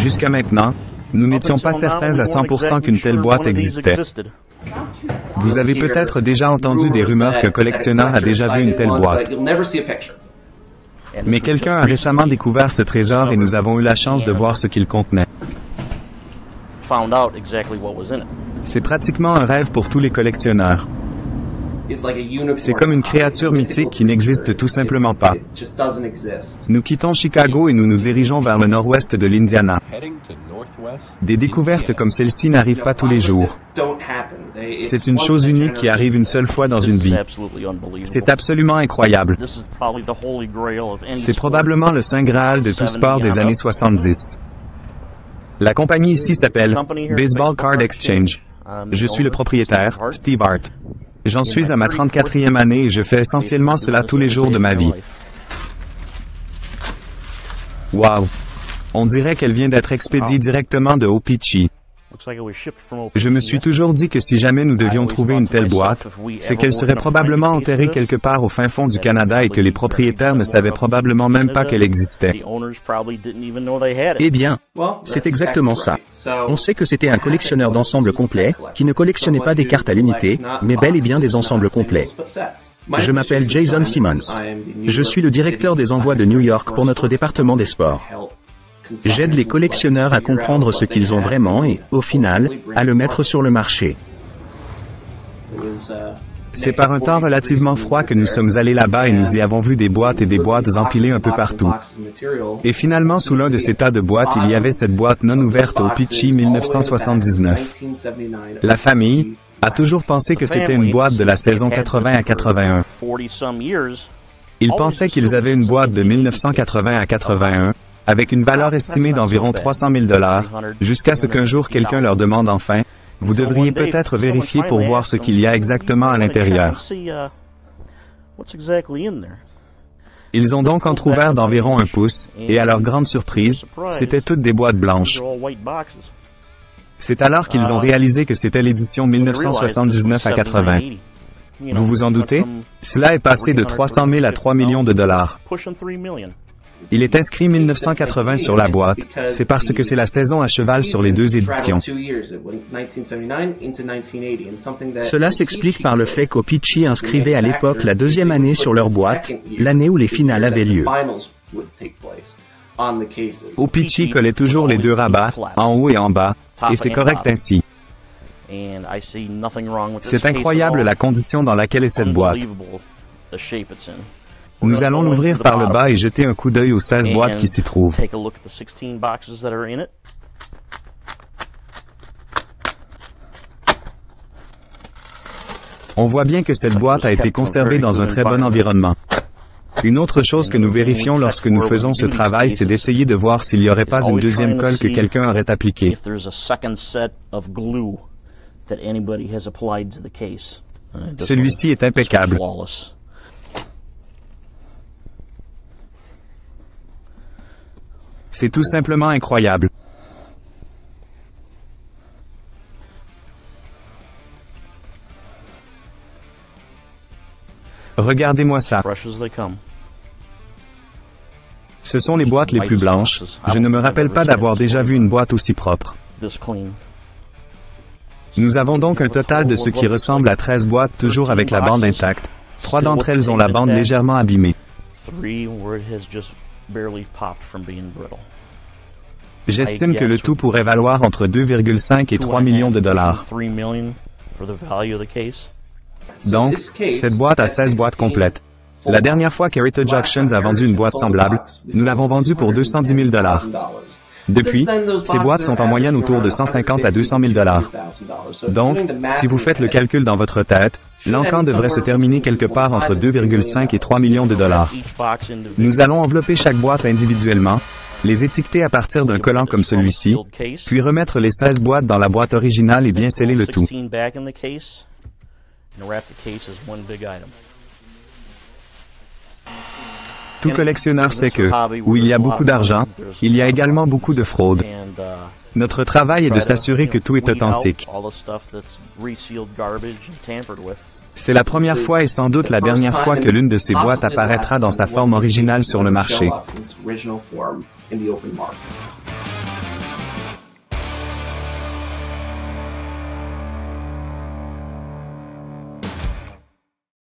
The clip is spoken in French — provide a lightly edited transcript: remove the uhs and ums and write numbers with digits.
Jusqu'à maintenant, nous n'étions pas certains à 100% qu'une telle boîte existait. Vous avez peut-être déjà entendu des rumeurs qu'un collectionneur a déjà vu une telle boîte. Mais quelqu'un a récemment découvert ce trésor et nous avons eu la chance de voir ce qu'il contenait. C'est pratiquement un rêve pour tous les collectionneurs. C'est comme une créature mythique qui n'existe tout simplement pas. Nous quittons Chicago et nous nous dirigeons vers le nord-ouest de l'Indiana. Des découvertes comme celle-ci n'arrivent pas tous les jours. C'est une chose unique qui arrive une seule fois dans une vie. C'est absolument incroyable. C'est probablement le Saint Graal de tout sport des années 70. La compagnie ici s'appelle Baseball Card Exchange. Je suis le propriétaire, Steve Hart. J'en suis à ma 34e année et je fais essentiellement cela tous les jours de ma vie. Wow! On dirait qu'elle vient d'être expédiée directement de O-Pee-Chee. Je me suis toujours dit que si jamais nous devions trouver une telle boîte, c'est qu'elle serait probablement enterrée quelque part au fin fond du Canada et que les propriétaires ne savaient probablement même pas qu'elle existait. Eh bien, c'est exactement ça. On sait que c'était un collectionneur d'ensembles complets, qui ne collectionnait pas des cartes à l'unité, mais bel et bien des ensembles complets. Je m'appelle Jason Simmons. Je suis le directeur des envois de New York pour notre département des sports. J'aide les collectionneurs à comprendre ce qu'ils ont vraiment et, au final, à le mettre sur le marché. C'est par un temps relativement froid que nous sommes allés là-bas et nous y avons vu des boîtes et des boîtes empilées un peu partout. Et finalement, sous l'un de ces tas de boîtes, il y avait cette boîte non ouverte au Pitchy 1979. La famille a toujours pensé que c'était une boîte de la saison 80 à 81. Ils pensaient qu'ils avaient une boîte de 1980 à 81, avec une valeur estimée d'environ 300 000 $, jusqu'à ce qu'un jour quelqu'un leur demande enfin, « Vous devriez peut-être vérifier pour voir ce qu'il y a exactement à l'intérieur. » Ils ont donc entrouvert d'environ 1 pouce, et à leur grande surprise, c'étaient toutes des boîtes blanches. C'est alors qu'ils ont réalisé que c'était l'édition 1979 à 80. Vous vous en doutez? Cela est passé de 300 000 à 3 millions de $. Il est inscrit 1980 sur la boîte, c'est parce que c'est la saison à cheval sur les deux éditions. Cela s'explique par le fait qu'O-Pee-Chee inscrivait à l'époque la deuxième année sur leur boîte, l'année où les finales avaient lieu. O-Pee-Chee collait toujours les deux rabats, en haut et en bas, et c'est correct ainsi. C'est incroyable la condition dans laquelle est cette boîte. Nous allons l'ouvrir par le bas et jeter un coup d'œil aux 16 boîtes qui s'y trouvent. On voit bien que cette boîte a été conservée dans un très bon environnement. Une autre chose que nous vérifions lorsque nous faisons ce travail, c'est d'essayer de voir s'il n'y aurait pas une deuxième colle que quelqu'un aurait appliquée. Celui-ci est impeccable. C'est tout simplement incroyable. Regardez-moi ça. Ce sont les boîtes les plus blanches. Je ne me rappelle pas d'avoir déjà vu une boîte aussi propre. Nous avons donc un total de ce qui ressemble à 13 boîtes toujours avec la bande intacte. 3 d'entre elles ont la bande légèrement abîmée. J'estime que le tout pourrait valoir entre 2,5 et 3 millions de $. Donc, cette boîte a 16 boîtes complètes. La dernière fois qu'Heritage Auctions a vendu une boîte semblable, nous l'avons vendue pour 210 000 $. Depuis, ces boîtes sont en moyenne autour de 150 à 200 000 $. Donc, si vous faites le calcul dans votre tête, l'encan devrait se terminer quelque part entre 2,5 et 3 millions de $. Nous allons envelopper chaque boîte individuellement, les étiqueter à partir d'un collant comme celui-ci, puis remettre les 16 boîtes dans la boîte originale et bien sceller le tout. Tout collectionneur sait que, où il y a beaucoup d'argent, il y a également beaucoup de fraude. Notre travail est de s'assurer que tout est authentique. C'est la première fois et sans doute la dernière fois que l'une de ces boîtes apparaîtra dans sa forme originale sur le marché.